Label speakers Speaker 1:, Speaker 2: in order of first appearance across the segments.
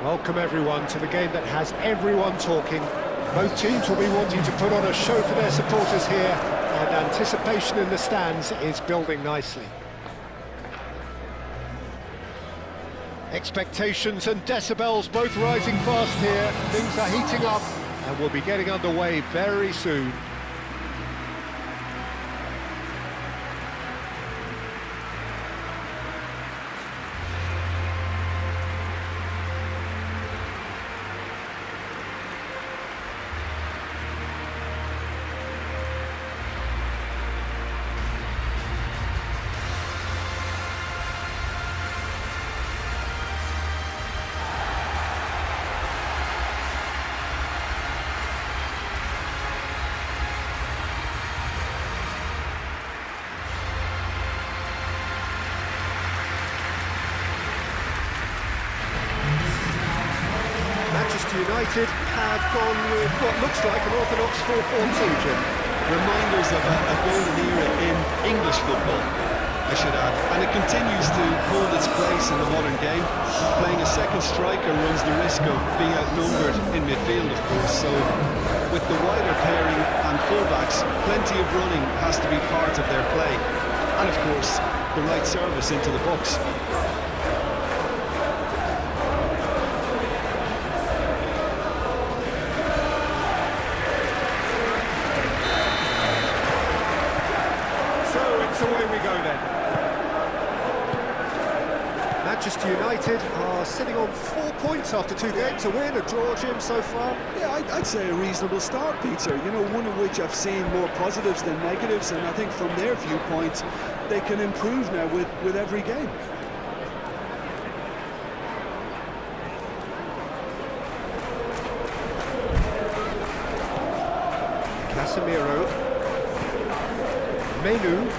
Speaker 1: Welcome everyone to the game that has everyone talking. Both teams will be wanting to put on a show for their supporters here, and anticipation in the stands is building nicely. Expectations and decibels both rising fast here. Things are heating up and we'll be getting underway very soon. Manchester United have gone with what looks like an orthodox 4-4-2, Jim.
Speaker 2: Reminders of a golden era in English football, I should add. And it continues to hold its place in the modern game. Playing a second striker runs the risk of being outnumbered in midfield, of course. So with the wider pairing and fullbacks, plenty of running has to be part of their play. And of course, the right service into the box.
Speaker 1: Away we go then. Manchester United are sitting on 4 points after 2 games, a win, a draw, Jim, so far.
Speaker 3: Yeah, I'd say a reasonable start, Peter. You know, one of which I've seen more positives than negatives, and I think from their viewpoint, they can improve now with every game.
Speaker 1: Casemiro. Menu.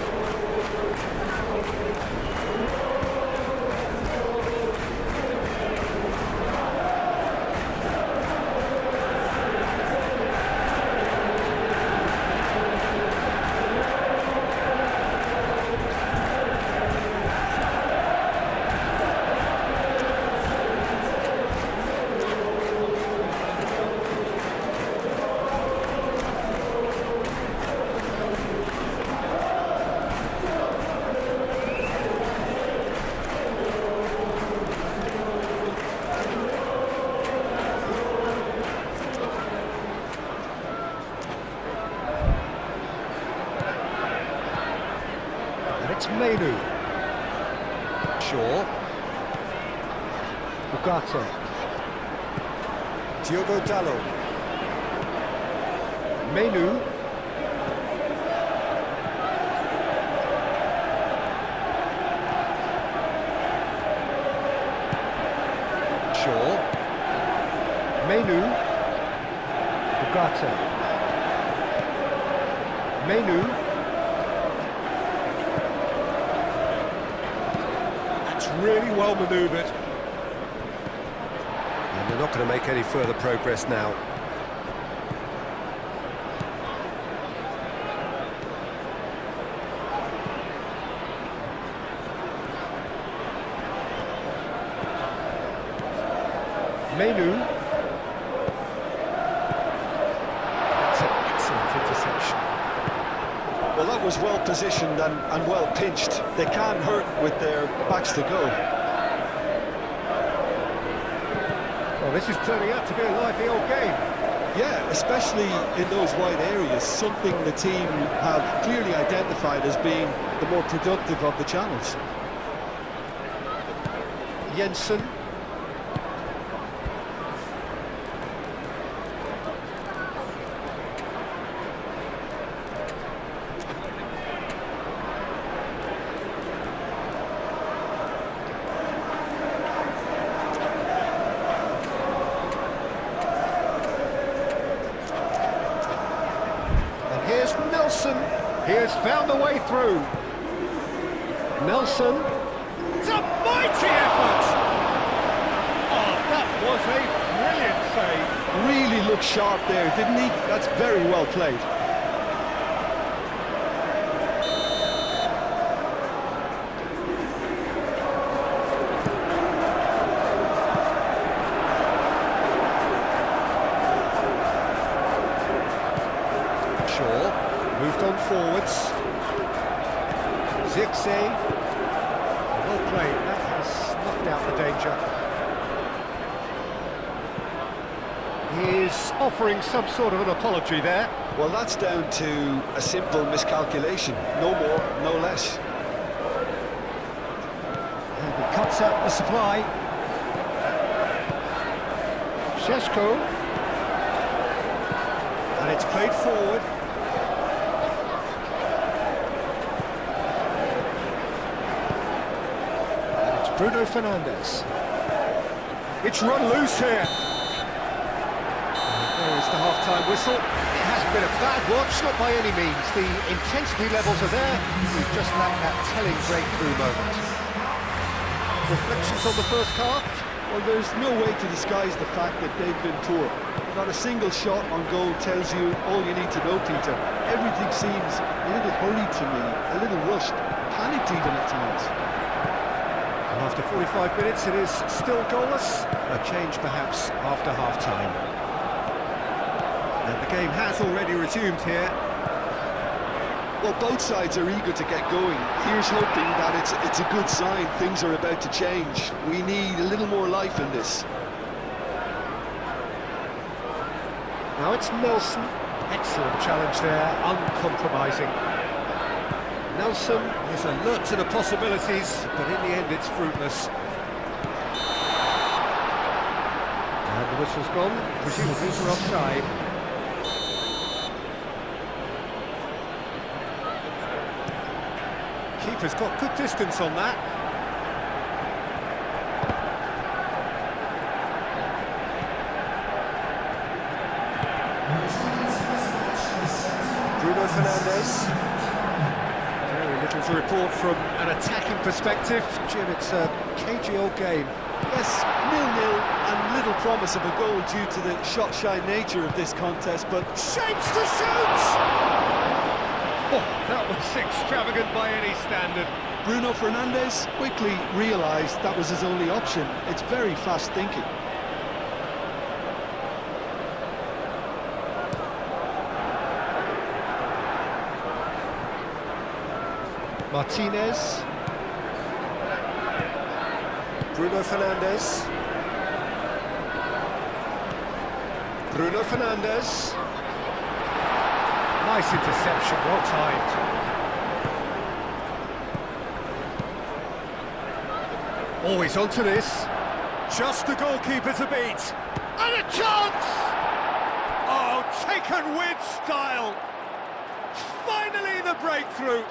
Speaker 1: It's Menu. Shaw. Ugarte. Diogo Dalot. Menu. Shaw. Menu. Ugarte. Menu. Really well manoeuvred. And they're not going to make any further progress now. Menu. That's an excellent interception.
Speaker 2: Well, that was well positioned and well pinched. They can't hurt with their backs to go.
Speaker 1: Well, this is turning out to be a lively old game.
Speaker 2: Yeah, especially in those wide areas, something the team have clearly identified as being the more productive of the channels.
Speaker 1: Jensen. Nelson, he has found a way through. Nelson, it's a mighty effort! Oh, that was a brilliant save.
Speaker 2: Really looked sharp there, didn't he? That's very well played.
Speaker 1: Zirkzee. Well played, that has snuffed out the danger. He's offering some sort of an apology there.
Speaker 2: Well, that's down to a simple miscalculation. No more, no less.
Speaker 1: And he cuts out the supply. Šeško. And it's played forward. And it's Bruno Fernandes. It's run loose here. There is the half-time whistle. It hasn't been a bad watch, not by any means. The intensity levels are there. We've just lacked that telling breakthrough moment. Reflections on the first half?
Speaker 3: Well, there's no way to disguise the fact that they've been poor. Not a single shot on goal tells you all you need to know, Peter. Everything seems a little hurried to me, a little rushed, panicked even at times.
Speaker 1: And after 45 minutes, it is still goalless. A change, perhaps, after half-time. And the game has already resumed here.
Speaker 2: Well, both sides are eager to get going. Here's hoping that it's a good sign. Things are about to change. We need a little more life in this.
Speaker 1: Now it's Nelson. Excellent challenge there, uncompromising. Nelson is alert to the possibilities, but in the end it's fruitless. And the whistle's gone, presumably for offside. Keeper's got good distance on that. Bruno Fernandes. Very little to report from an attacking perspective. Jim, it's a cagey old game.
Speaker 3: Yes, 0-0 and little promise of a goal due to the shot-shy nature of this contest, but
Speaker 1: Shapes to shoot! Oh, that was extravagant by any standard.
Speaker 3: Bruno Fernandes quickly realised that was his only option. It's very fast thinking.
Speaker 1: Martinez. Bruno Fernandes. Bruno Fernandes. Nice interception, well timed. Always onto this. Just the goalkeeper to beat. And a chance! Oh, taken with style. Finally the breakthrough.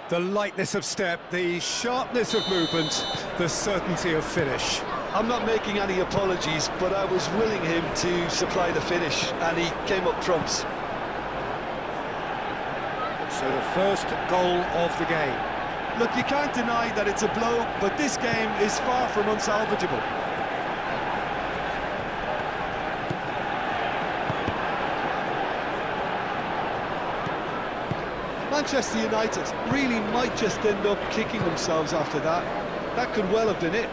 Speaker 1: The lightness of step, the sharpness of movement, the certainty of finish.
Speaker 2: I'm not making any apologies, but I was willing him to supply the finish, and he came up trumps.
Speaker 1: So the first goal of the game.
Speaker 3: Look, you can't deny that it's a blow, but this game is far from unsalvageable. Manchester United really might just end up kicking themselves after that. That could well have been it.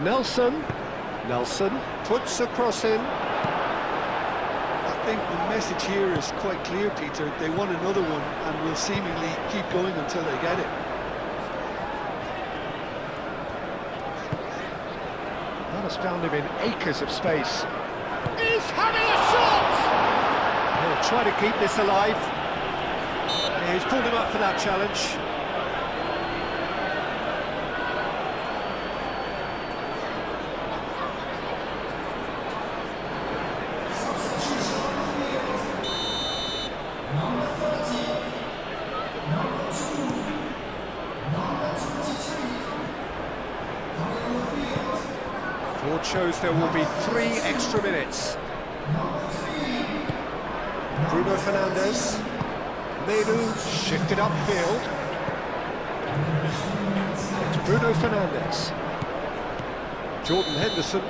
Speaker 1: Nelson puts a cross in.
Speaker 3: I think the message here is quite clear, Peter. They want another one and will seemingly keep going until they get it.
Speaker 1: That has found him in acres of space. He's having a shot! He'll try to keep this alive. He's pulled him up for that challenge. Board shows there will be 3 extra minutes. Bruno Fernandes. Menu shifted upfield. It's Bruno Fernandes. Jordan Henderson.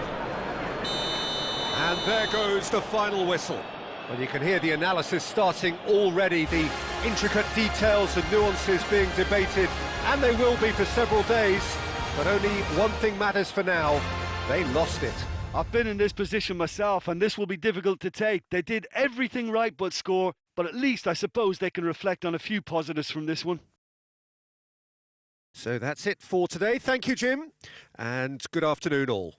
Speaker 1: And there goes the final whistle. Well, you can hear the analysis starting already, the intricate details and nuances being debated, and they will be for several days. But only one thing matters for now. They lost it.
Speaker 3: I've been in this position myself, and this will be difficult to take. They did everything right but score, but at least I suppose they can reflect on a few positives from this one.
Speaker 1: So that's it for today. Thank you, Jim, and good afternoon all.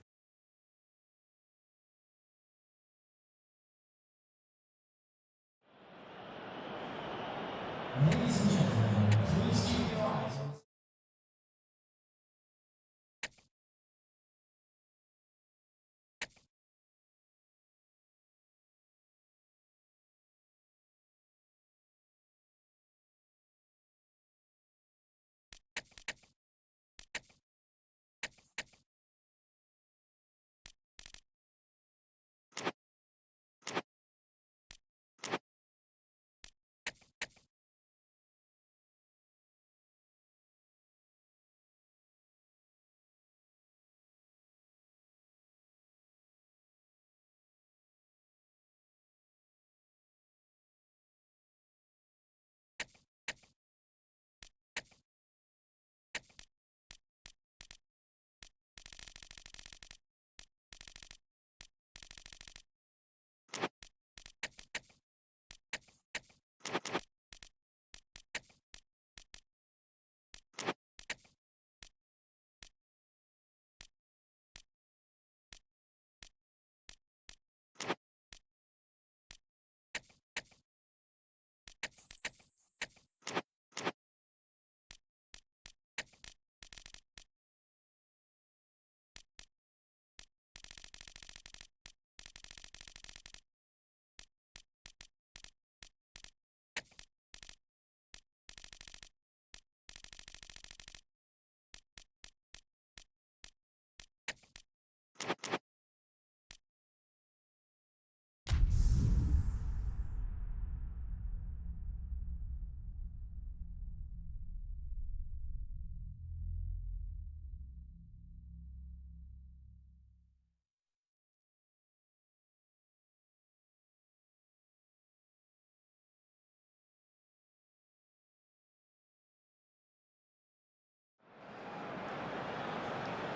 Speaker 4: Ladies and gentlemen, please keep your eyes on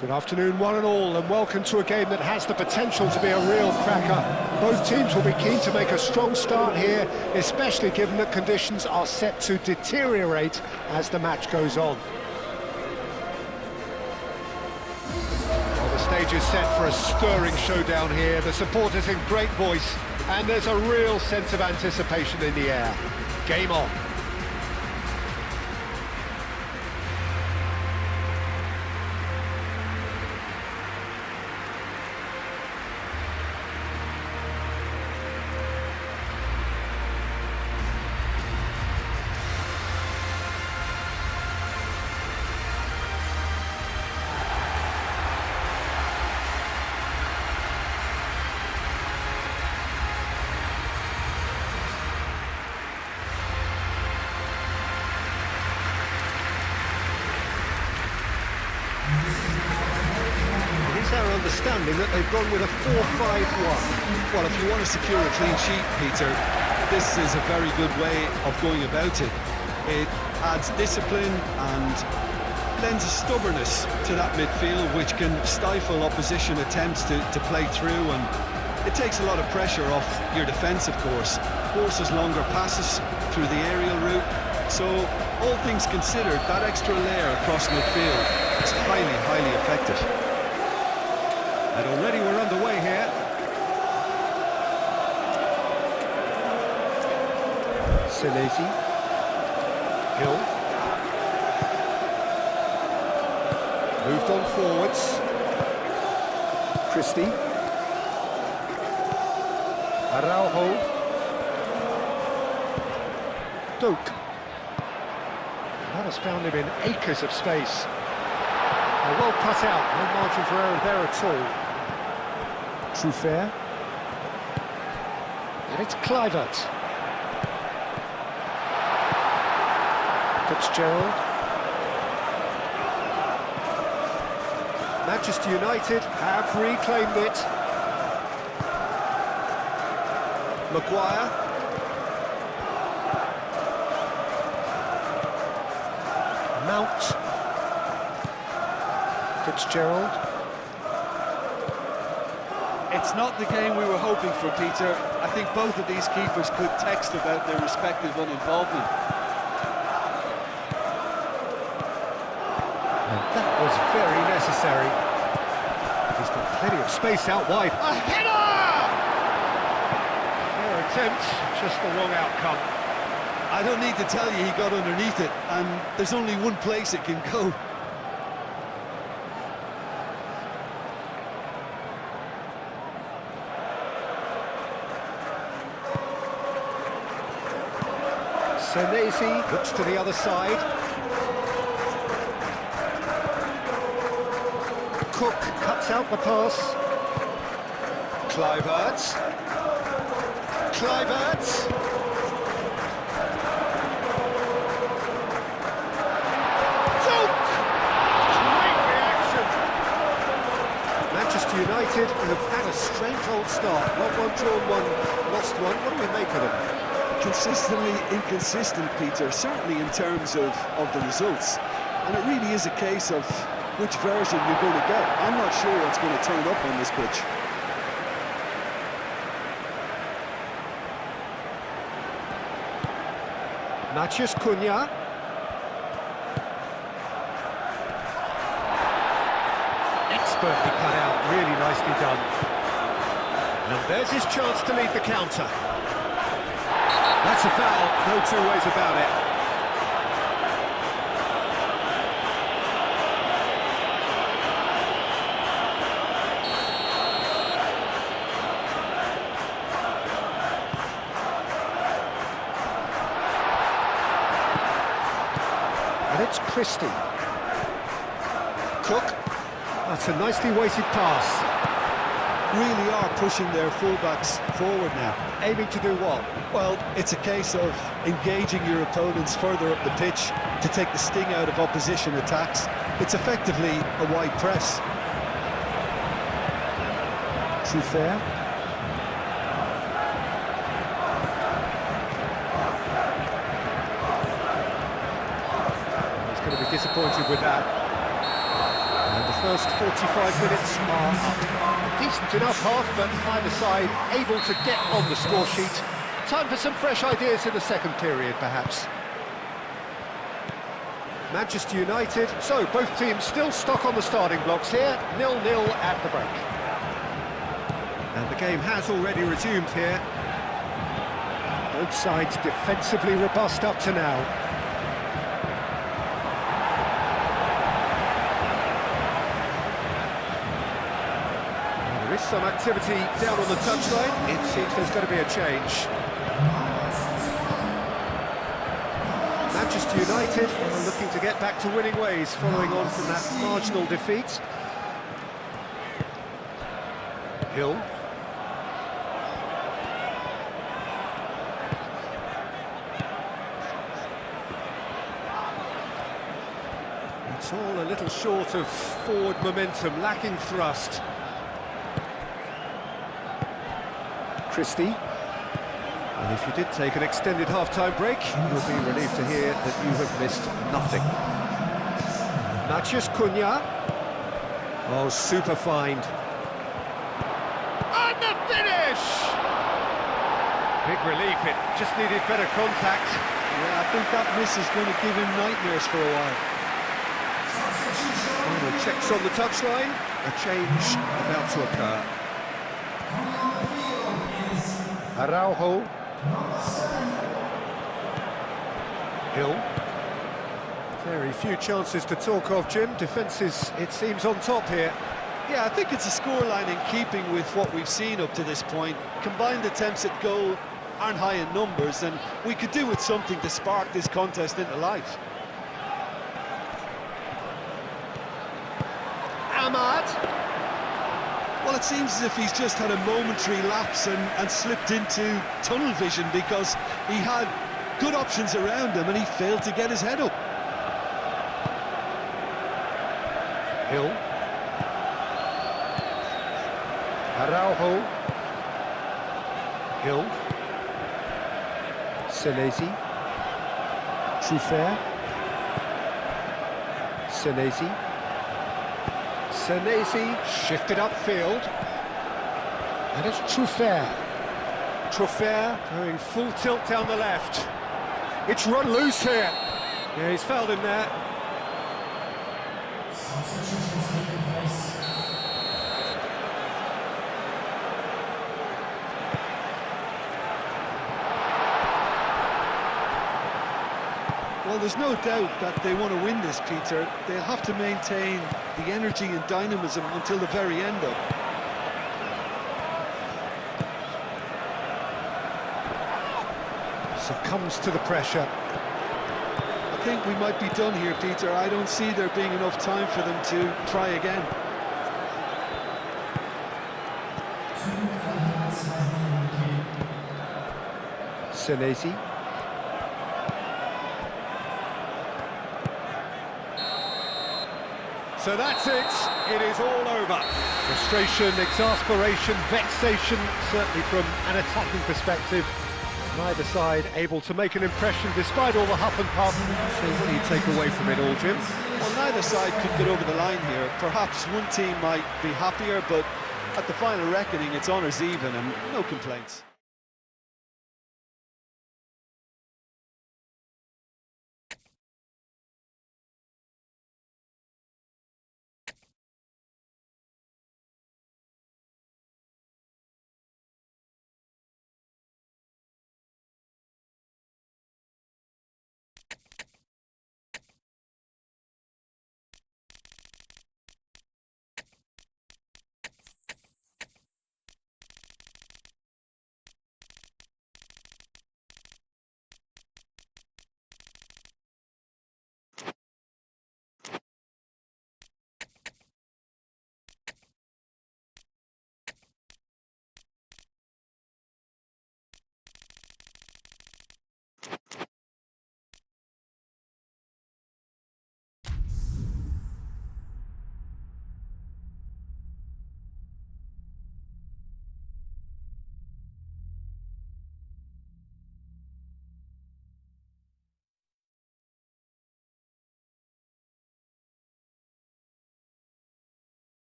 Speaker 1: Good afternoon, one and all, and welcome to a game that has the potential to be a real cracker. Both teams will be keen to make a strong start here, especially given that conditions are set to deteriorate as the match goes on. Well, the stage is set for a stirring showdown here. The supporters in great voice, and there's a real sense of anticipation in the air. Game on. Our understanding that they've gone with a 4-5-1.
Speaker 2: Well, if you want to secure a clean sheet, Peter, this is a very good way of going about it. It adds discipline and lends a stubbornness to that midfield, which can stifle opposition attempts to play through, and it takes a lot of pressure off your defence, of course. Forces longer passes through the aerial route. So, all things considered, that extra layer across midfield is highly, highly effective.
Speaker 1: And already we're underway here. Senesi. Hill. Moved on forwards. Christie. Araujo. Doak. That has found him in acres of space. Well cut out, no margin for error there at all. Truffert. And it's Kluivert. Fitzgerald. Manchester United have reclaimed it. Maguire. Mount. Fitzgerald.
Speaker 3: It's not the game we were hoping for, Peter. I think both of these keepers could text about their respective uninvolvement.
Speaker 1: And that was very necessary. He's got plenty of space out wide. A header! Fair attempt, just the wrong outcome.
Speaker 3: I don't need to tell you he got underneath it, and there's only one place it can go.
Speaker 1: Senesi looks to the other side. Cook cuts out the pass. Kluivert. Great reaction. Manchester United have had a strange old start. Won one, drawn one, lost one. What do we make of them?
Speaker 3: Consistently inconsistent, Peter, certainly in terms of the results. And it really is a case of which version you're going to get. I'm not sure what's going to turn up on this pitch.
Speaker 1: Matheus Cunha. Expertly cut out, really nicely done. And there's his chance to lead the counter. That's a foul, no two ways about it. And it's Christie. Cook. That's a nicely weighted pass.
Speaker 3: Really are pushing their fullbacks forward now.
Speaker 1: Aiming to do what?
Speaker 3: Well, it's a case of engaging your opponents further up the pitch to take the sting out of opposition attacks. It's effectively a wide press. Truffert.
Speaker 1: He's going to be disappointed with that. And the first 45 minutes are up. Decent enough half, but either side able to get on the score sheet. Time for some fresh ideas in the second period, perhaps. Manchester United, so both teams still stuck on the starting blocks here, 0-0 at the break. And the game has already resumed here. Both sides defensively robust up to now. There is some activity down on the touchline. It seems there's going to be a change. Manchester United are looking to get back to winning ways following on from that marginal defeat. Hill. It's all a little short of forward momentum, lacking thrust. Christie. And if you did take an extended half-time break, you'll be relieved to hear that you have missed nothing. Matheus Cunha. Oh, super find. And the finish! Big relief, it just needed better contact.
Speaker 3: Yeah, I think that miss is going to give him nightmares for a while.
Speaker 1: Final checks on the touchline. A change about to occur. Araujo. Hill. Very few chances to talk of, Jim. Defence is, it seems, on top here.
Speaker 3: Yeah, I think it's a scoreline in keeping with what we've seen up to this point. Combined attempts at goal aren't high in numbers, and we could do with something to spark this contest into life.
Speaker 1: Ahmad.
Speaker 3: Well, it seems as if he's just had a momentary lapse and slipped into tunnel vision, because he had good options around him and he failed to get his head up.
Speaker 1: Hill. Araujo. Hill. Senesi. Truffert. Senesi. Senesi shifted upfield. And it's Truffert. Truffert going full tilt down the left. It's run loose here. Yeah, he's fouled him there.
Speaker 4: Substitutions taking place.
Speaker 3: Well, there's no doubt that they want to win this, Peter. They'll have to maintain the energy and dynamism until the very end of it.
Speaker 1: Succumbs to the pressure.
Speaker 3: I think we might be done here, Peter. I don't see there being enough time for them to try again.
Speaker 4: 2 elements has been indicated.
Speaker 1: Senesi. So that's it. It is all over. Frustration, exasperation, vexation, certainly from an attacking perspective. Neither side able to make an impression despite all the huff and puff. So what do you take away from it all, Jim?
Speaker 3: Well, neither side could get over the line here. Perhaps one team might be happier, but at the final reckoning, it's honours even and no complaints.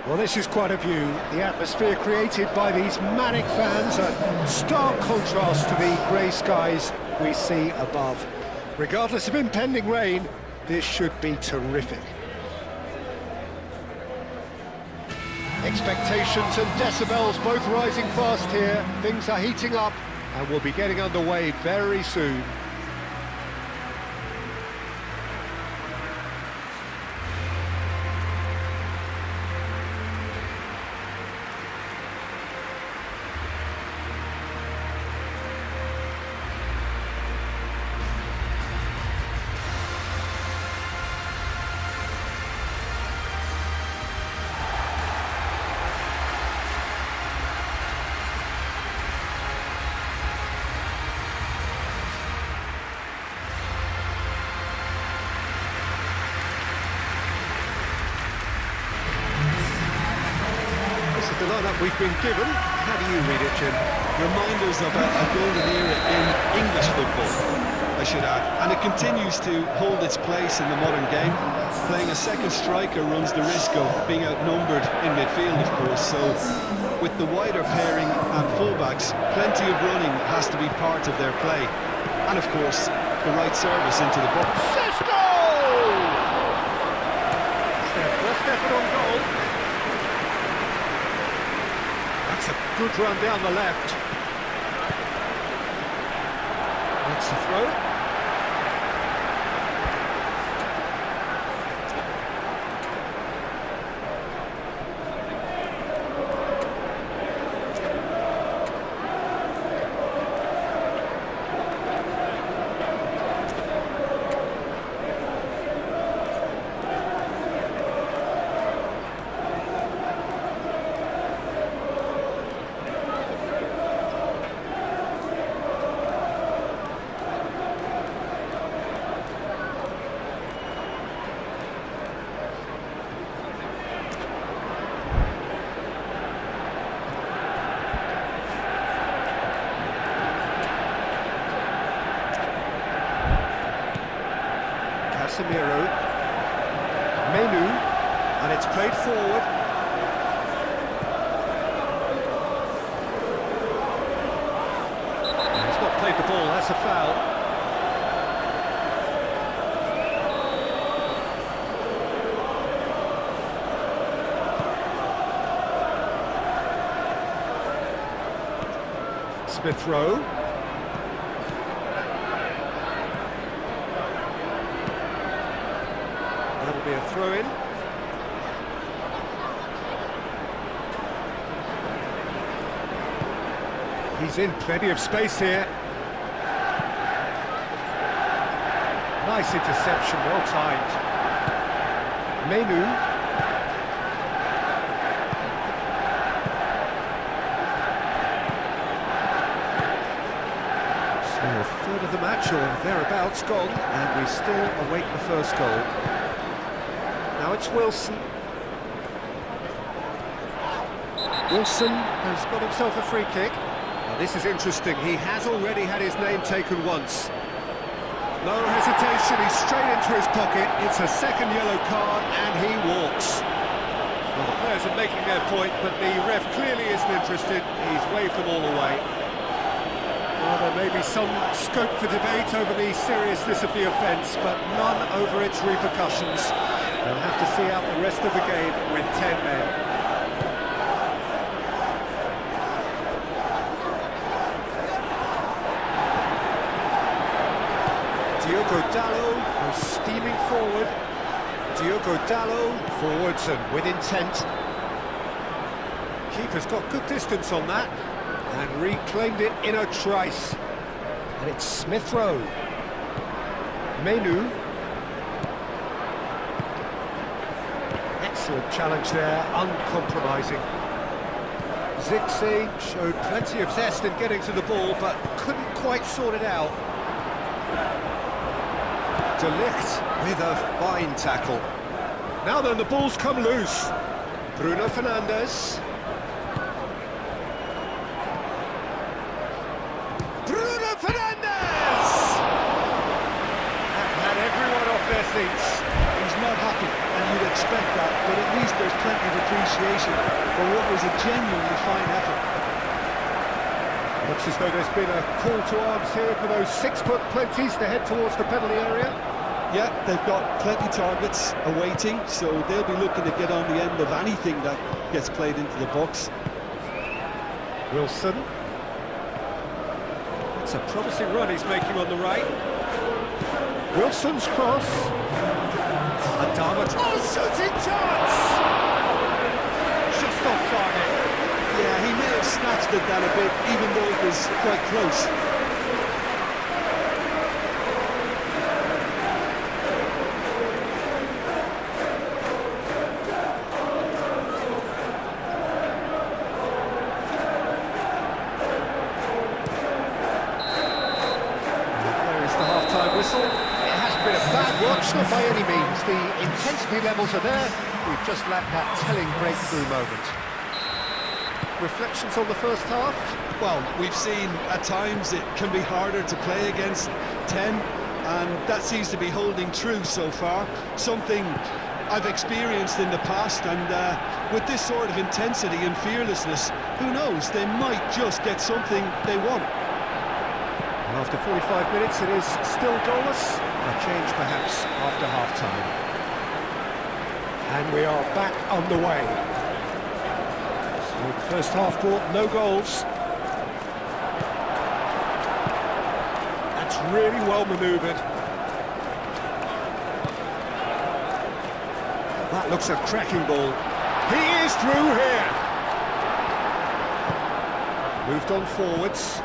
Speaker 1: Well, this is quite a view. The atmosphere created by these manic fans, a stark contrast to the grey skies we see above. Regardless of impending rain, this should be terrific. Expectations and decibels both rising fast here. Things are heating up and we'll be getting underway very soon. The lineup we've been given. How do you read it, Jim?
Speaker 2: Reminders of a golden era in English football, I should add. And it continues to hold its place in the modern game. Playing a second striker runs the risk of being outnumbered in midfield, of course. So with the wider pairing and fullbacks, plenty of running has to be part of their play. And of course, the right service into the box.
Speaker 1: Sesto! First effort on goal. That's a good run down the left. That's the throw. Casemiro. Menu, and it's played forward. He's not played the ball, that's a foul. Smith Rowe. That'll be a throw-in. He's in plenty of space here. Nice interception, well timed. Menu. So a third of the match, or thereabouts, gone, and we still await the first goal. Now it's Wilson. Wilson has got himself a free kick. Now this is interesting, he has already had his name taken once. No hesitation, he's straight into his pocket. It's a second yellow card, and he walks. Well, the players are making their point, but the ref clearly isn't interested. He's waved them all away. Well, there may be some scope for debate over the seriousness of the offence, but none over its repercussions. They'll have to see out the rest of the game with 10 men. Diogo Dalot goes steaming forward. Diogo Dalot forwards and with intent. Keeper's got good distance on that and reclaimed it in a trice. And it's Smith Rowe. Menu. Excellent challenge there, uncompromising. Zirkzee showed plenty of zest in getting to the ball, but couldn't quite sort it out. De Ligt with a fine tackle. Now then, the ball's come loose. Bruno Fernandes. Bruno Fernandes! That had everyone off their seats.
Speaker 3: He's not happy, and you'd expect that, but at least there's plenty of appreciation for what was a genuinely fine effort.
Speaker 1: Looks as though there's been a call to arms here for those 6-foot plenties to head towards the penalty area.
Speaker 3: Yeah, they've got plenty targets awaiting, so they'll be looking to get on the end of anything that gets played into the box.
Speaker 1: Wilson. It's a promising run he's making on the right. Wilson's cross. Adama. Oh, shooting chance! Just off target.
Speaker 3: Yeah, he may have snatched at that a bit, even though it was quite close.
Speaker 1: There is the half-time whistle. It hasn't been a bad watch, not by any means. The intensity levels are there. We've just lacked that telling breakthrough moment. Reflections on the first half?
Speaker 3: Well, we've seen at times it can be harder to play against 10, and that seems to be holding true so far. Something I've experienced in the past, and with this sort of intensity and fearlessness, who knows, they might just get something they want.
Speaker 1: After 45 minutes, it is still goalless. A change perhaps after half-time. And we are back on the way. So the first half brought no goals. That's really well manoeuvred. That looks a cracking ball. He is through here. Moved on forwards.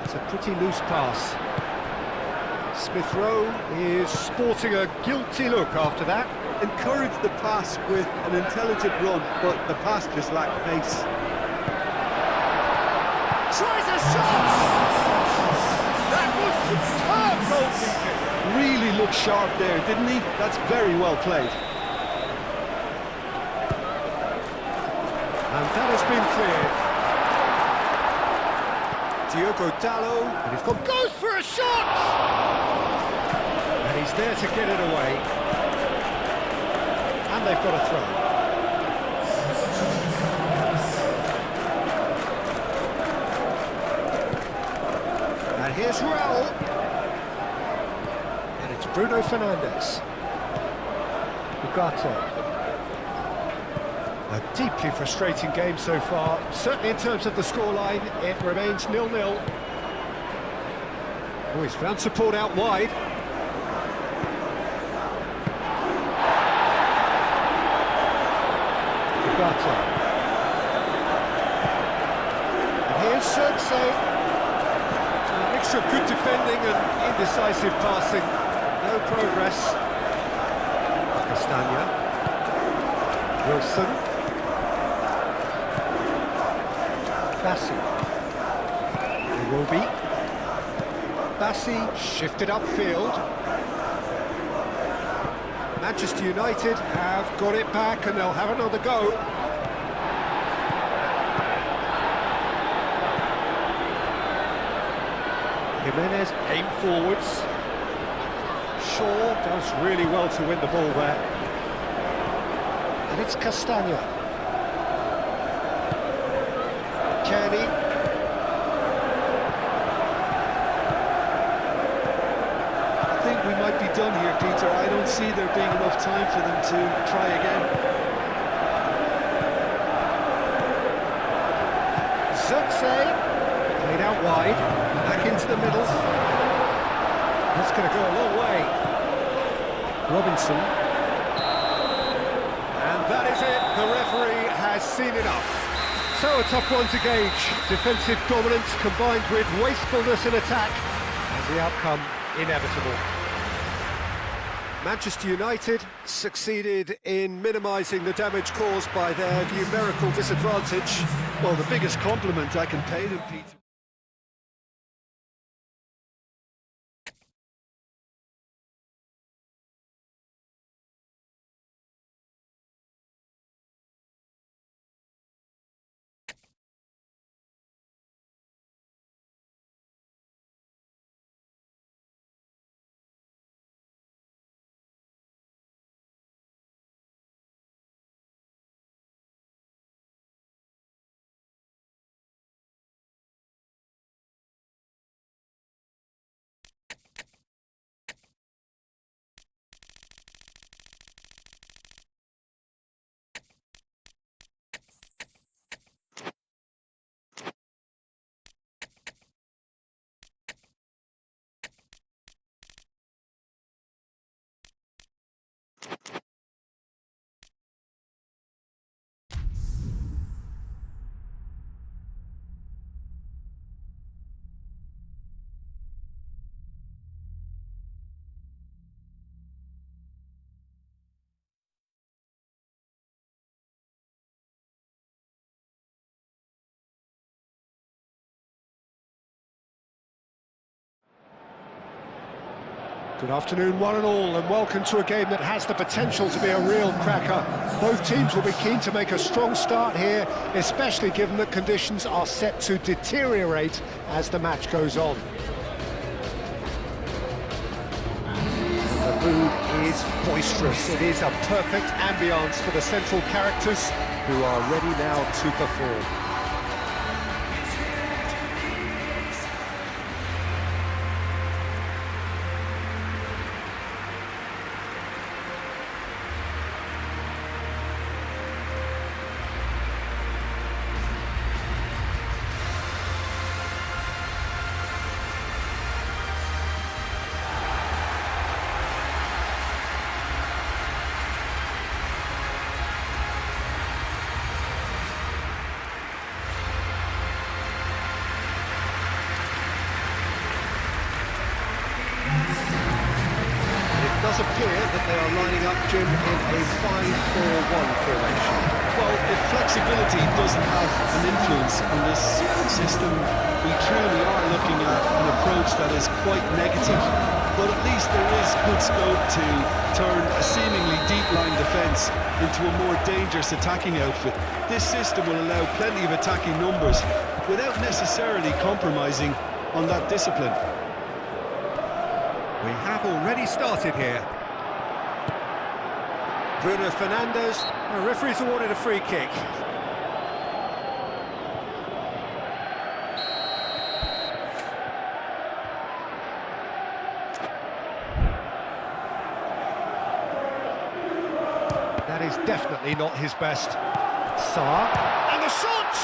Speaker 1: It's a pretty loose pass. Smith Rowe is sporting a guilty look after that.
Speaker 3: Encouraged the pass with an intelligent run, but the pass just lacked pace.
Speaker 1: Tries a shot! That was superb goalkeeping!
Speaker 3: Really looked sharp there, didn't he? That's very well played.
Speaker 1: And that has been cleared. Diogo Dallo, and he's goes for a shot! And he's there to get it away. And they've got a throw. And here's Raul. And it's Bruno Fernandes. Ugarte. A deeply frustrating game so far. Certainly in terms of the scoreline, it remains 0-0. Oh, he's found support out wide. Ugarte. And here's Sergei. A mixture of good defending and indecisive passing. No progress. Castagna. Wilson. Bassi. Iwobi. Bassi shifted upfield. Manchester United have got it back and they'll have another go. Jimenez aimed forwards. Shaw does really well to win the ball there. And it's Castagna. Kenny.
Speaker 3: I think we might be done here, Peter. I don't see there being enough time for them to try again.
Speaker 1: Zirkzee, played out wide, back into the middle. That's going to go a long way. Robinson. And that is it. The referee has seen enough. So a tough one to gauge. Defensive dominance combined with wastefulness in attack, and the outcome inevitable. Manchester United succeeded in minimising the damage caused by their numerical disadvantage.
Speaker 3: Well, the biggest compliment I can pay them, Peter.
Speaker 1: Good afternoon, one and all, and welcome to a game that has the potential to be a real cracker. Both teams will be keen to make a strong start here, especially given that conditions are set to deteriorate as the match goes on. The mood is boisterous. It is a perfect ambience for the central characters who are ready now to perform. It does appear that they are lining up, Jim, in a 5-4-1 formation.
Speaker 2: Well, if flexibility doesn't have an influence on this system, we truly are looking at an approach that is quite negative. But at least there is good scope to turn a seemingly deep-line defence defence into a more dangerous attacking outfit. This system will allow plenty of attacking numbers without necessarily compromising on that discipline.
Speaker 1: We have already started here. Bruno Fernandes, the referee's awarded a free kick. That is definitely not his best. Sarr, and the shot!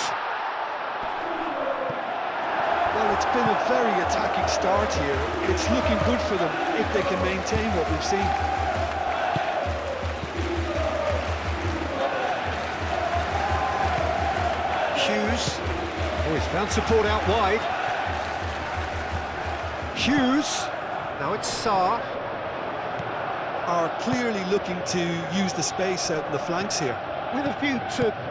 Speaker 3: Well, it's been a very attacking start here. It's looking good for them if they can maintain what we've seen.
Speaker 1: Hughes. Oh, he's found support out wide. Hughes. Now it's Sarr.
Speaker 2: Are clearly looking to use the space out in the flanks here.
Speaker 1: With a view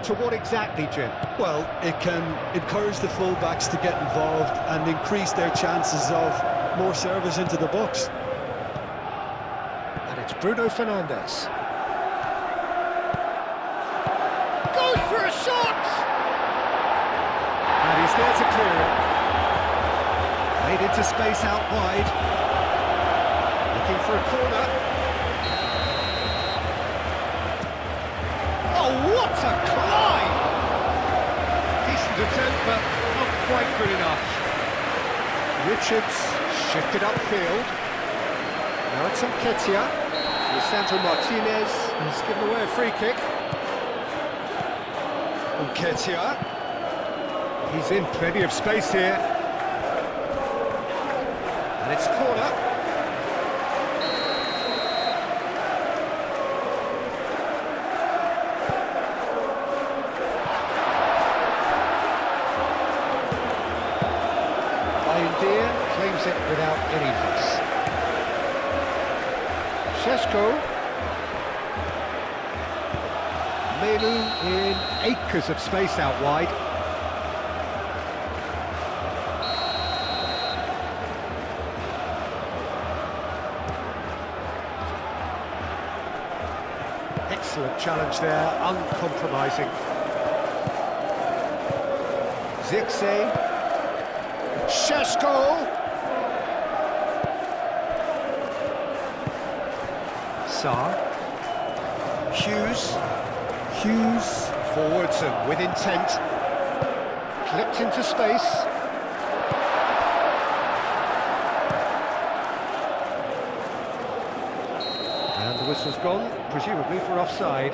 Speaker 1: to what exactly, Jim?
Speaker 2: Well, it can encourage the full-backs to get involved and increase their chances of more service into the box.
Speaker 1: And it's Bruno Fernandes. Goes for a shot! And he's there to clear it. Made into space out wide. Looking for a corner. Oh, what a climb! Decent attempt, but not quite good enough. Richards shifted upfield. Now it's Nketiah. Lisandro Martinez has given away a free kick. Nketiah. He's in plenty of space here. And it's corner. Claims it without any fuss. Šeško. Menu in acres of space out wide. Excellent challenge there, uncompromising. Zirkzee. Šeško. Sarr. Hughes. Forwards and with intent. Clipped into space. And the whistle's gone, presumably for offside.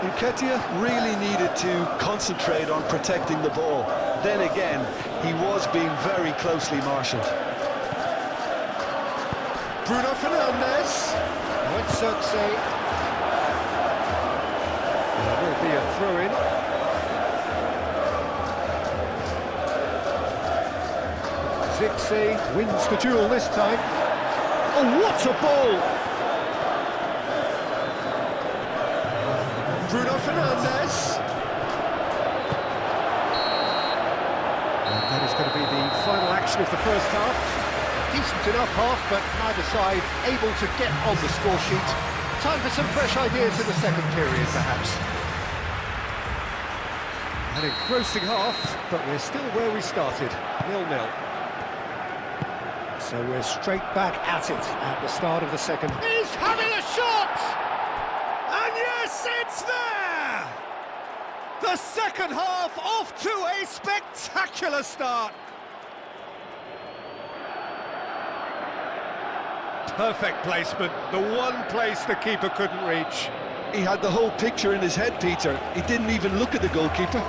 Speaker 2: Nketiah really needed to concentrate on protecting the ball. Then again, he was being very closely marshalled.
Speaker 1: Bruno Fernandes. Now it's Zirkzee. There will be a throw-in. Zirkzee wins the duel this time. Oh, what a ball! Bruno Fernandes. And that is going to be the final action of the first half. Decent enough half, but neither side able to get on the score sheet. Time for some fresh ideas in the second period, perhaps. An engrossing half, but we're still where we started, 0-0. So we're straight back at it at the start of the second. He's having a shot! And yes, it's there! The second half off to a spectacular start. Perfect placement, the one place the keeper couldn't reach.
Speaker 2: He had the whole picture in his head, Peter. He didn't even look at the goalkeeper.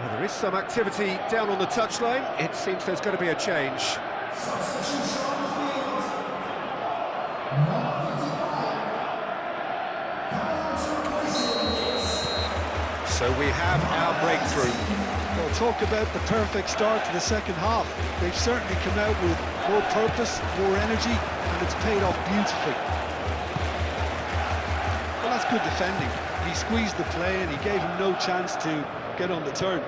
Speaker 1: Well, there is some activity down on the touchline. It seems there's going to be a change.
Speaker 4: Substitution on the field. Number 55. Coming on to replace him is...
Speaker 1: So we have our breakthrough.
Speaker 3: Well, talk about the perfect start to the second half. They've certainly come out with more purpose, more energy, and it's paid off beautifully. Well, that's good defending. He squeezed the play and he gave him no chance to get on the turn.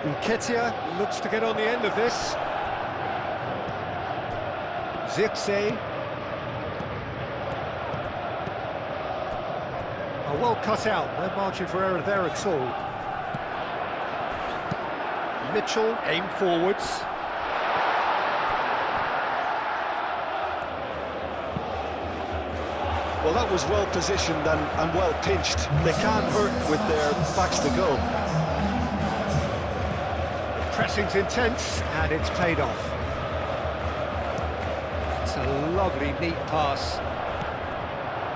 Speaker 1: Nketiah looks to get on the end of this. Zirkzee. Oh, well cut out, no margin for error there at all. Mitchell aimed forwards.
Speaker 3: Well, that was well positioned and well pinched. They can't hurt with their backs to goal.
Speaker 1: Pressing's intense, and it's paid off. It's a lovely, neat pass.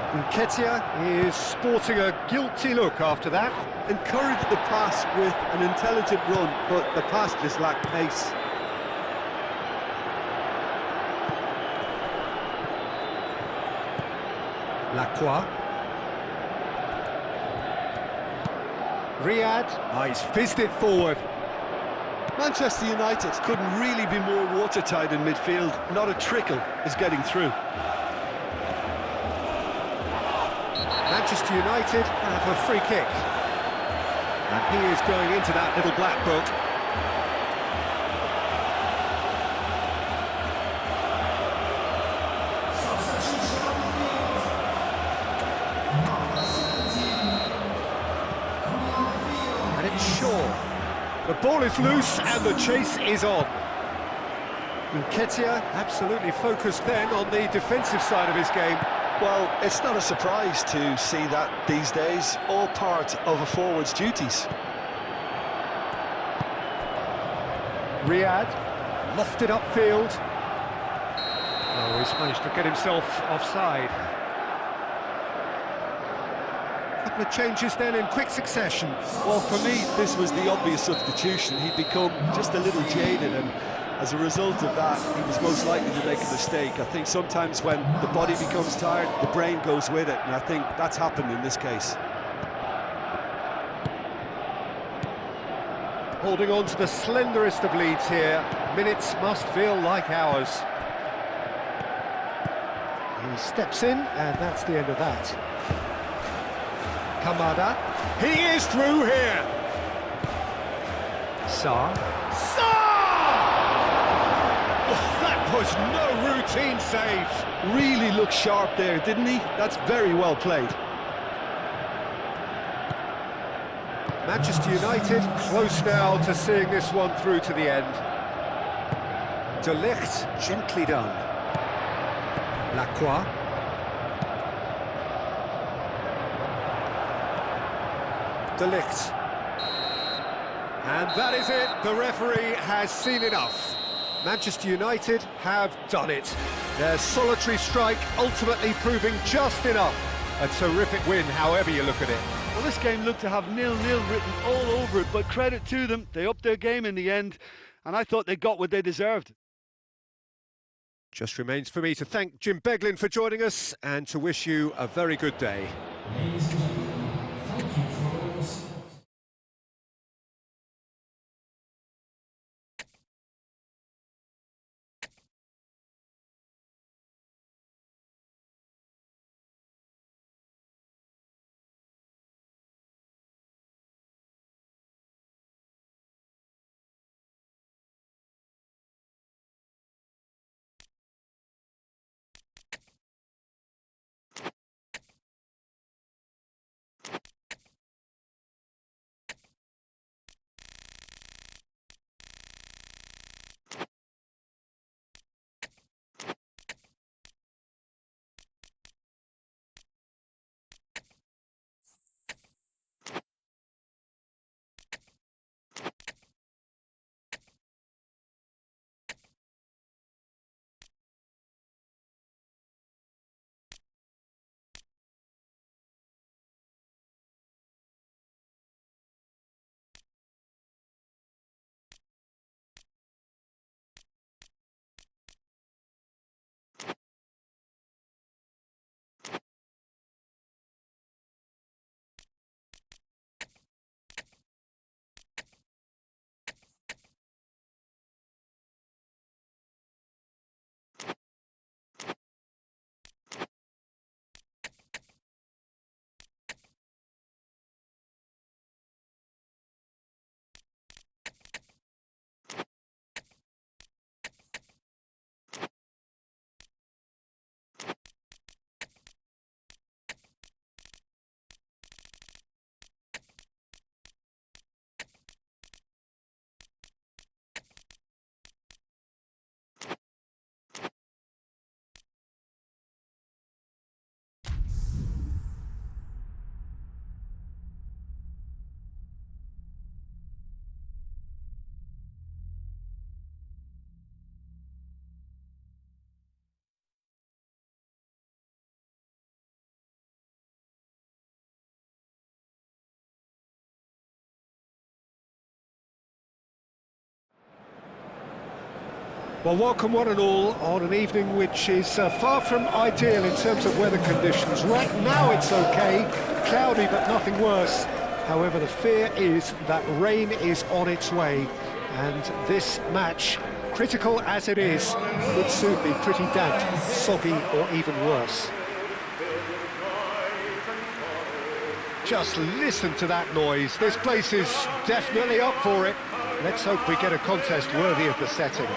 Speaker 1: Nketiah is sporting a guilty look after that.
Speaker 3: Encouraged the pass with an intelligent run, but the pass just lacked pace.
Speaker 1: Lacroix. Riyad. Oh, he's fizzed it forward.
Speaker 3: Manchester United couldn't really be more watertight in midfield. Not a trickle is getting through.
Speaker 1: Manchester United have a free kick. And he is going into that little black book.
Speaker 4: Substitution on the field. Number 17. Coming on the field.
Speaker 1: And it's Shaw. The ball is loose and the chase is on. Nketiah absolutely focused then on the defensive side of his game.
Speaker 3: Well, it's not a surprise to see that these days, all part of a forward's duties.
Speaker 1: Riyad, lofted upfield. Oh, he's managed to get himself offside. Couple of changes then in quick succession.
Speaker 3: Well, for me, this was the obvious substitution. He'd become just a little jaded, and as a result of that, he was most likely to make a mistake. I think sometimes when the body becomes tired, the brain goes with it, and I think that's happened in this case.
Speaker 1: Holding on to the slenderest of leads here. Minutes must feel like hours. He steps in, and that's the end of that. Kamada. He is through here. Sarr. That was no routine save.
Speaker 3: Really looked sharp there, didn't he? That's very well played.
Speaker 1: Manchester United close now to seeing this one through to the end. De Ligt, gently done. Lacroix. De Ligt. And that is it. The referee has seen enough. Manchester United have done it. Their solitary strike ultimately proving just enough. A terrific win, however you look at it.
Speaker 3: Well, this game looked to have 0-0 written all over it, but credit to them, they upped their game in the end, and I thought they got what they deserved.
Speaker 1: Just remains for me to thank Jim Beglin for joining us and to wish you a very good day.
Speaker 4: Ladies and gentlemen.
Speaker 1: Well, welcome one and all on an evening which is far from ideal in terms of weather conditions. Right now it's okay, cloudy but nothing worse. However, the fear is that rain is on its way, and this match, critical as it is, could soon be pretty damp, soggy or even worse. Just listen to that noise. This place is definitely up for it. Let's hope we get a contest worthy of the setting.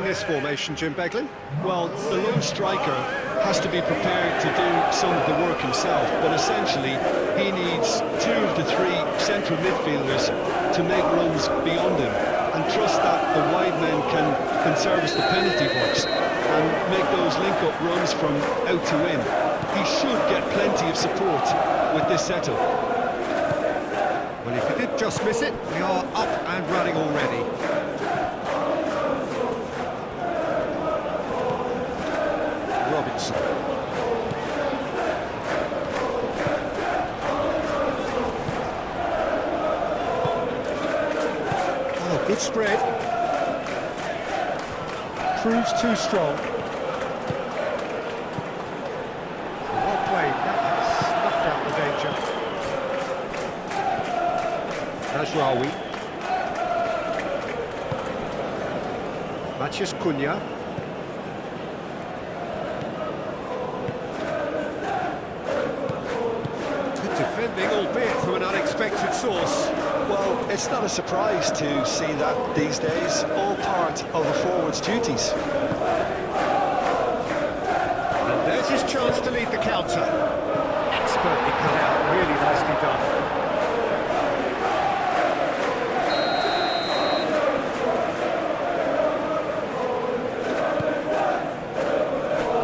Speaker 1: This formation, Jim Beglin?
Speaker 2: Well, the lone striker has to be prepared to do some of the work himself, but essentially he needs 2 of the 3 central midfielders to make runs beyond him and trust that the wide men can service the penalty box and make those link-up runs from out to in. He should get plenty of support with this setup.
Speaker 1: Well, if he did just miss it, we are up and running already. Robinson. Oh, good spread. Proves too strong. Well played. That has snuffed out the danger. Najraoui. Matías Cunha. Defending, albeit from an unexpected source.
Speaker 2: Well, it's not a surprise to see that these days, all part of a forward's duties.
Speaker 1: And there's his chance to lead the counter. Expertly cut out, really nicely done.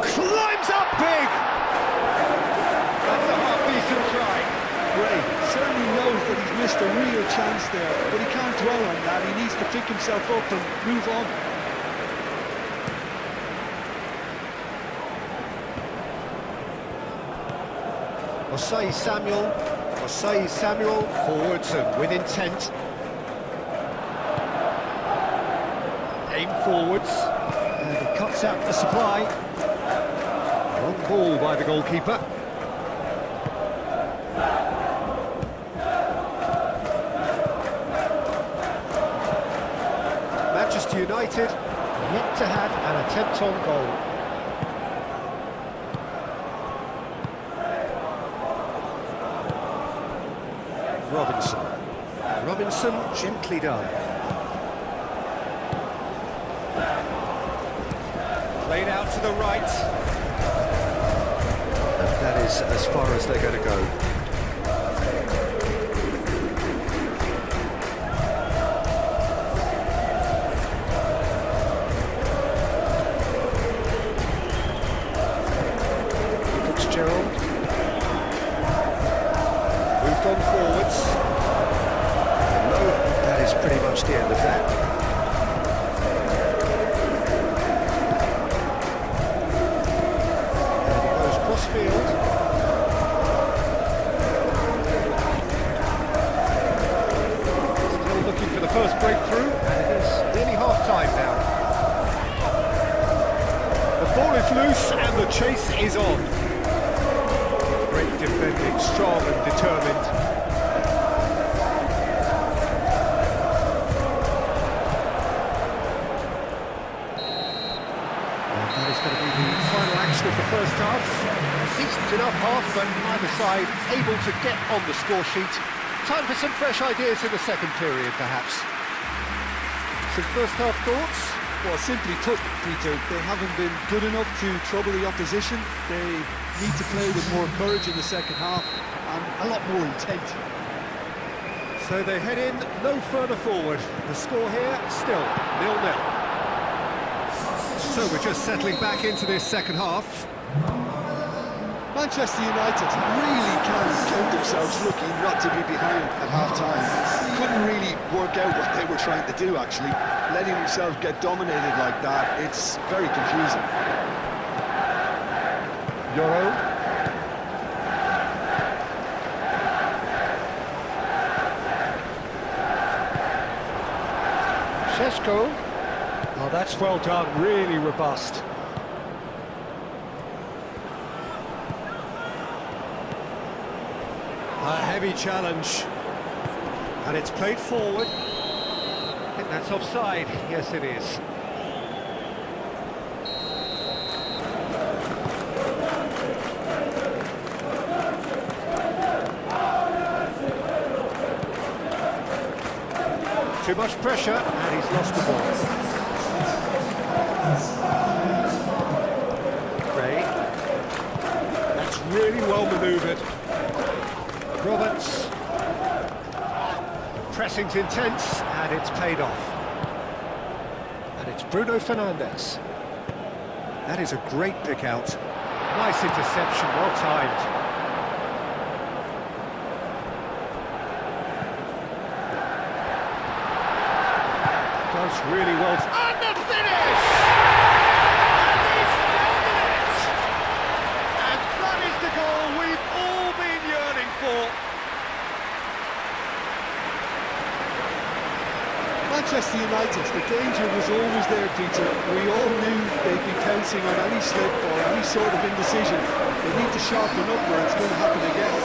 Speaker 1: Climbs up big! That's a half-decent try.
Speaker 3: Gray certainly knows that he's missed a real chance there, but he can't dwell on that. He needs to pick himself up and move on.
Speaker 1: Osei Samuel, forwards and with intent. Aim forwards, and he cuts out the supply. Long ball by the goalkeeper. Manchester United yet to have an attempt on goal. Robinson, gently done. Played out to the right. And that is as far as they're going to go. Fitzgerald. Moved on forwards. That is pretty much the end of that. And he goes cross-field. Still looking for the first breakthrough, and it is nearly half-time now. The ball is loose and the chase is on. Great defending, strong and determined. Of the first half, decent enough half, but neither side able to get on the score sheet. Time for some fresh ideas in the second period, perhaps. Some first half thoughts?
Speaker 3: Well, simply put, Peter, they haven't been good enough to trouble the opposition. They need to play with more courage in the second half and a lot more intent.
Speaker 1: So they head in no further forward. The score here still 0-0. So we're just settling back into this second half.
Speaker 3: Manchester United really can count themselves lucky not to be behind at half-time. Couldn't really work out what they were trying to do, actually. Letting themselves get dominated like that, it's very confusing.
Speaker 1: Euro. Šeško. Oh, that's well done, really robust. A heavy challenge, and it's played forward. I think that's offside. Yes, it is. Too much pressure, and he's lost the ball. Gray. That's really well manoeuvred. Roberts. Pressing's intense, and it's paid off. And it's Bruno Fernandes. That is a great pick out. Nice interception, well timed. Does really well. And the finish! And he's found it! And that is the goal we've all been yearning for.
Speaker 3: Manchester United, the danger was always there, Peter. We all knew they'd be pouncing on any slip or any sort of indecision. They need to sharpen up or it's going to happen again.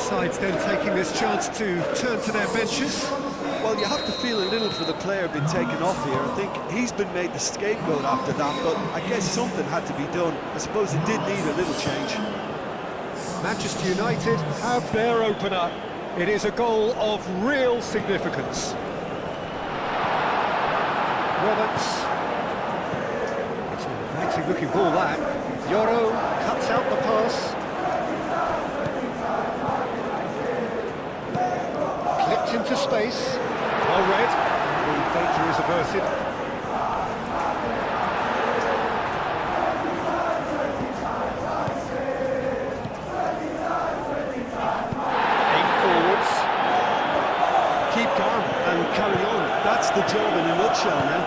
Speaker 1: Sides then taking this chance to turn to their benches.
Speaker 3: Well, you have to feel a little for the player being taken off here. I think he's been made the scapegoat after that, but I guess something had to be done. I suppose it did need a little change.
Speaker 1: Manchester United have their opener. It is a goal of real significance. Roberts. It's an exciting looking ball, that. Yoro cuts out the pass. Into space, well read, the danger is averted. Aim forwards.
Speaker 3: Keep calm and carry on. That's the job in a nutshell now.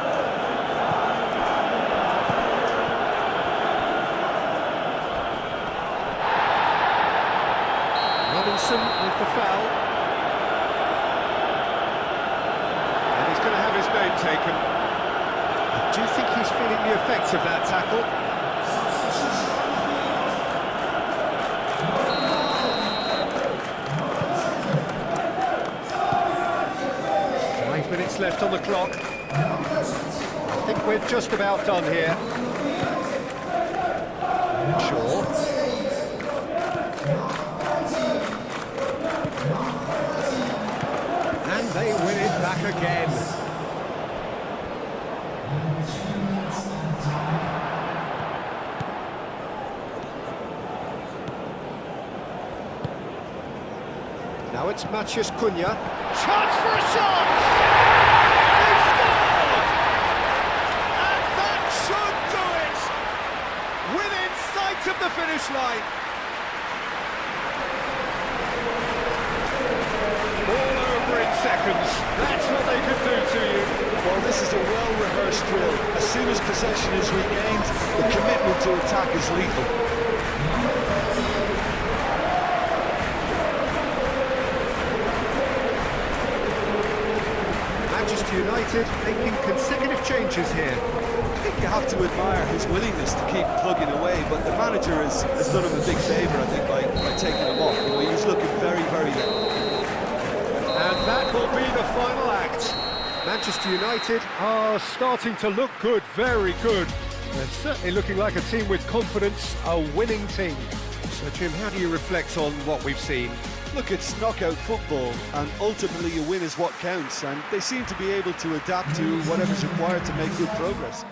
Speaker 1: Robinson with the foul. Taken. I do think he's feeling the effects of that tackle. 5 minutes left on the clock. I think we're just about done here. Sure. And they win it back again. Now it's Matheus Cunha. Chance for a shot! They've scored! And that should do it! Within sight of the finish line. All over in seconds. That's what they could do to you.
Speaker 3: Well, this is a well-rehearsed drill. As soon as possession is regained, the commitment to attack is lethal.
Speaker 1: Manchester United making consecutive changes here.
Speaker 3: I think you have to admire his willingness to keep plugging away, but the manager has done him a big favour, I think, by taking him off. You know, he's looking very, very...
Speaker 1: And that will be the final act. Manchester United are starting to look good, very good. They're certainly looking like a team with confidence, a winning team. So, Jim, how do you reflect on what we've seen?
Speaker 3: Look, it's knockout football, and ultimately a win is what counts, and they seem to be able to adapt to whatever's required to make good progress.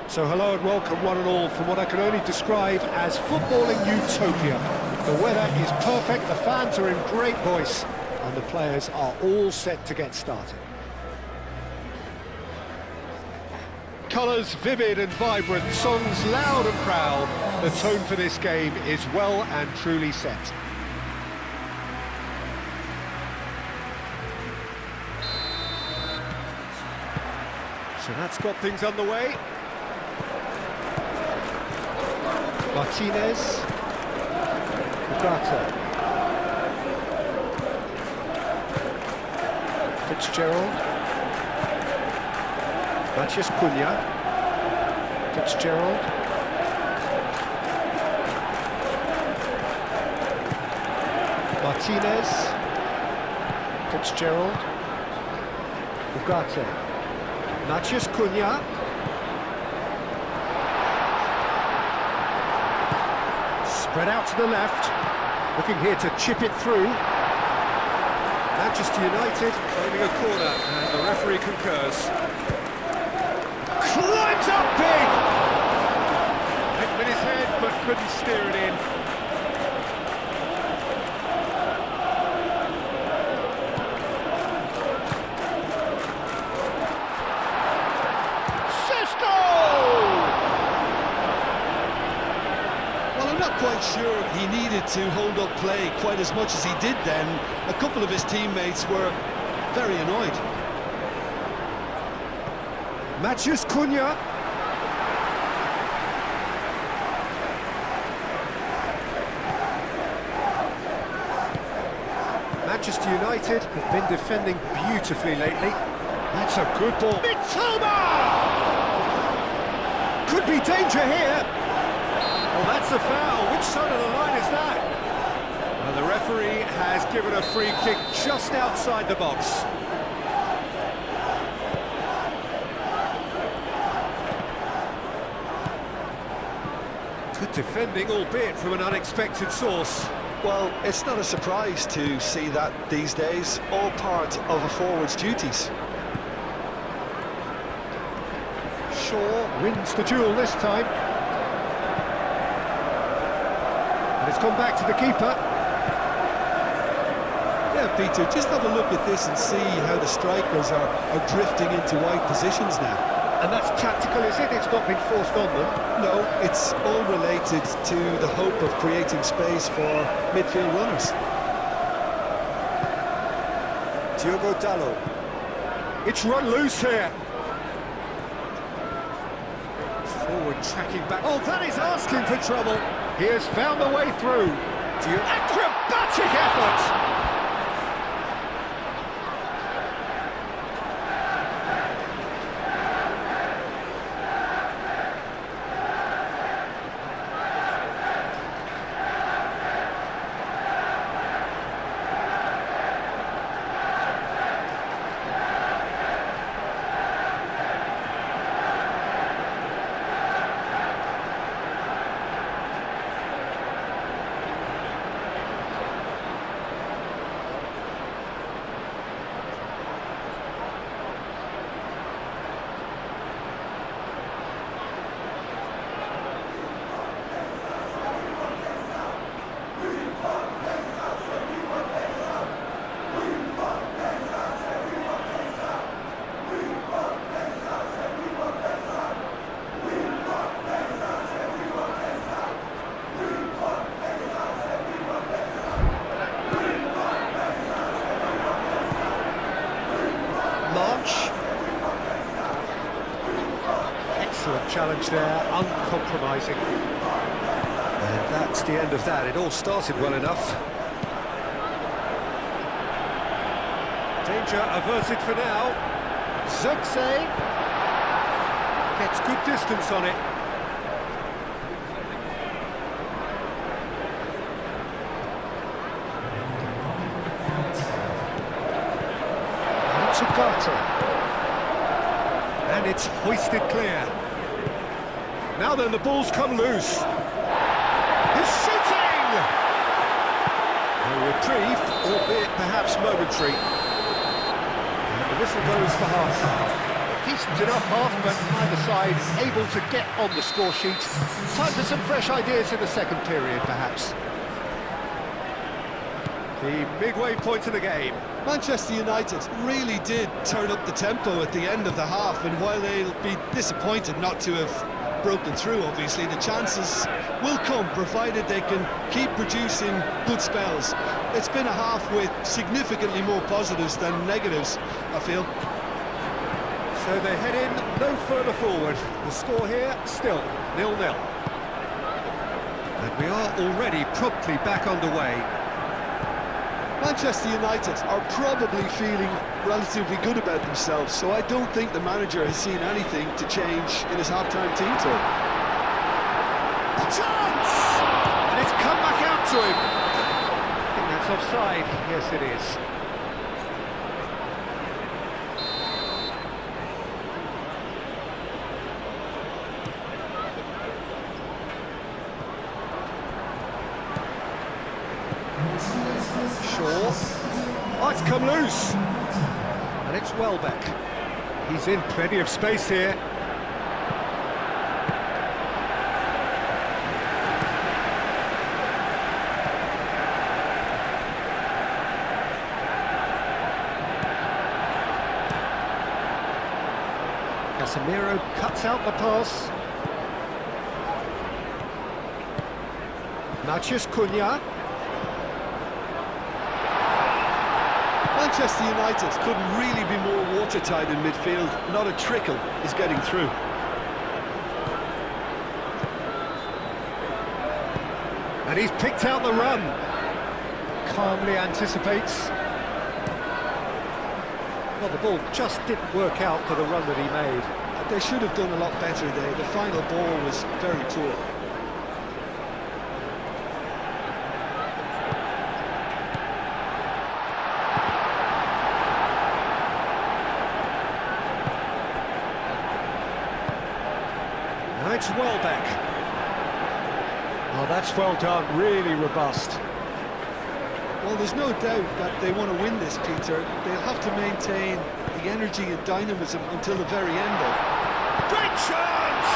Speaker 1: So hello and welcome one and all from what I can only describe as footballing utopia. The weather is perfect, the fans are in great voice, and the players are all set to get started. Colours vivid and vibrant, songs loud and proud. The tone for this game is well and truly set. So that's got things underway. Martinez, Ugarte, Fitzgerald, Matheus Cunha, Fitzgerald, Martinez, Fitzgerald, Ugarte, Matheus Cunha. Spread out to the left, looking here to chip it through. Manchester United claiming a corner, and the referee concurs. Climbs up big! Hit with his head, but couldn't steer it in.
Speaker 3: Quite sure he needed to hold up play quite as much as he did then. A couple of his teammates were very annoyed.
Speaker 1: Matheus Cunha. Manchester United have been defending beautifully lately. That's a good ball. Mitoma! Could be danger here. Well, that's a foul. Which side of the line is that? Well, the referee has given a free kick just outside the box. Good defending, albeit from an unexpected source.
Speaker 3: Well, it's not a surprise to see that these days, all part of a forward's duties.
Speaker 1: Shaw wins the duel this time. And it's gone back to the keeper.
Speaker 3: Yeah, Peter, just have a look at this and see how the strikers are drifting into wide positions now.
Speaker 1: And that's tactical, is it? It's not been forced on them.
Speaker 3: No, it's all related to the hope of creating space for midfield runners.
Speaker 1: Diogo Dalot. It's run loose here. Forward tracking back. Oh, that is asking for trouble. He has found a way through. Acrobatic effort! bench. Excellent challenge there, uncompromising. And that's the end of that. It all started well enough. Danger averted for now. Zirkzee gets good distance on it. And it's hoisted clear. Now then, the ball's come loose. He's shooting! A reprieve, albeit perhaps momentary. And the whistle goes for half-time. Decent enough half, but neither side able to get on the score sheet. Time for some fresh ideas in the second period, perhaps. The midway point of the game.
Speaker 3: Manchester United really did turn up the tempo at the end of the half, and while they'll be disappointed not to have broken through, obviously, the chances will come, provided they can keep producing good spells. It's been a half with significantly more positives than negatives, I feel.
Speaker 1: So they head in no further forward. The score here, still 0-0. And we are already promptly back underway.
Speaker 3: Manchester United are probably feeling relatively good about themselves, so I don't think the manager has seen anything to change in his half-time team talk.
Speaker 1: A chance! And it's come back out to him. I think that's offside. Yes, it is. Oh, it's come loose. And it's Welbeck. He's in plenty of space here. Casemiro cuts out the pass. Matheus Cunha.
Speaker 3: Manchester United couldn't really be more watertight in midfield. Not a trickle is getting through.
Speaker 1: And he's picked out the run. Calmly anticipates. Well, the ball just didn't work out for the run that he made.
Speaker 3: They should have done a lot better there. The final ball was very poor.
Speaker 1: It's Welbeck. Oh, that's well done, really robust.
Speaker 3: Well, there's no doubt that they want to win this, Peter. They'll have to maintain the energy and dynamism until the very end, though.
Speaker 1: Great chance!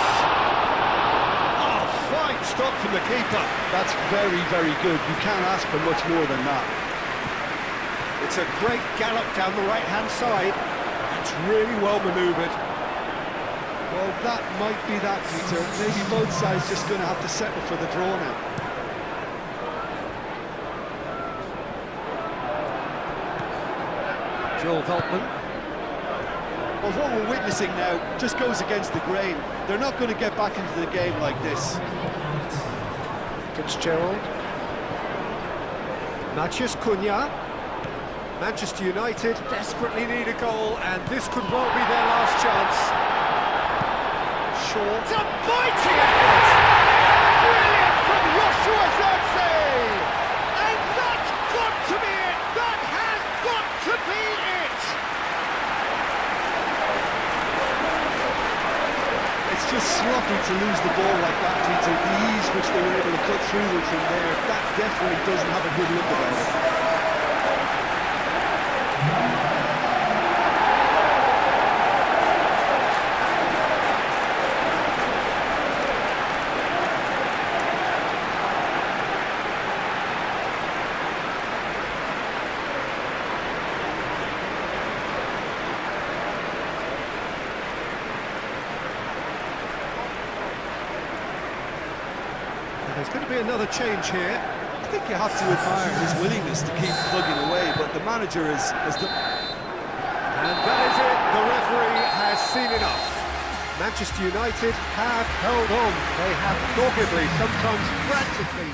Speaker 1: Oh, fine stop from the keeper.
Speaker 3: That's very, very good. You can't ask for much more than that.
Speaker 1: It's a great gallop down the right-hand side. It's really well manoeuvred.
Speaker 3: Well, that might be that, Peter. Maybe both sides just going to have to settle for the draw now.
Speaker 1: Joel Veltman.
Speaker 3: Well, what we're witnessing now just goes against the grain. They're not going to get back into the game like this.
Speaker 1: Fitzgerald. Matheus Cunha. Manchester United desperately need a goal, and this could well be their last chance. It's a mighty effort! Brilliant from Joshua Zirkzee! And that's got to be it! That has got to be it!
Speaker 3: It's just sloppy to lose the ball like that, Peter. The ease which they were able to cut through with from there, that definitely doesn't have a good look about it.
Speaker 1: There's going to be another change here.
Speaker 3: I think you have to admire his willingness to keep plugging away, but the manager has done...
Speaker 1: And that is it, the Manchester United have held on. They have doggedly, sometimes frantically,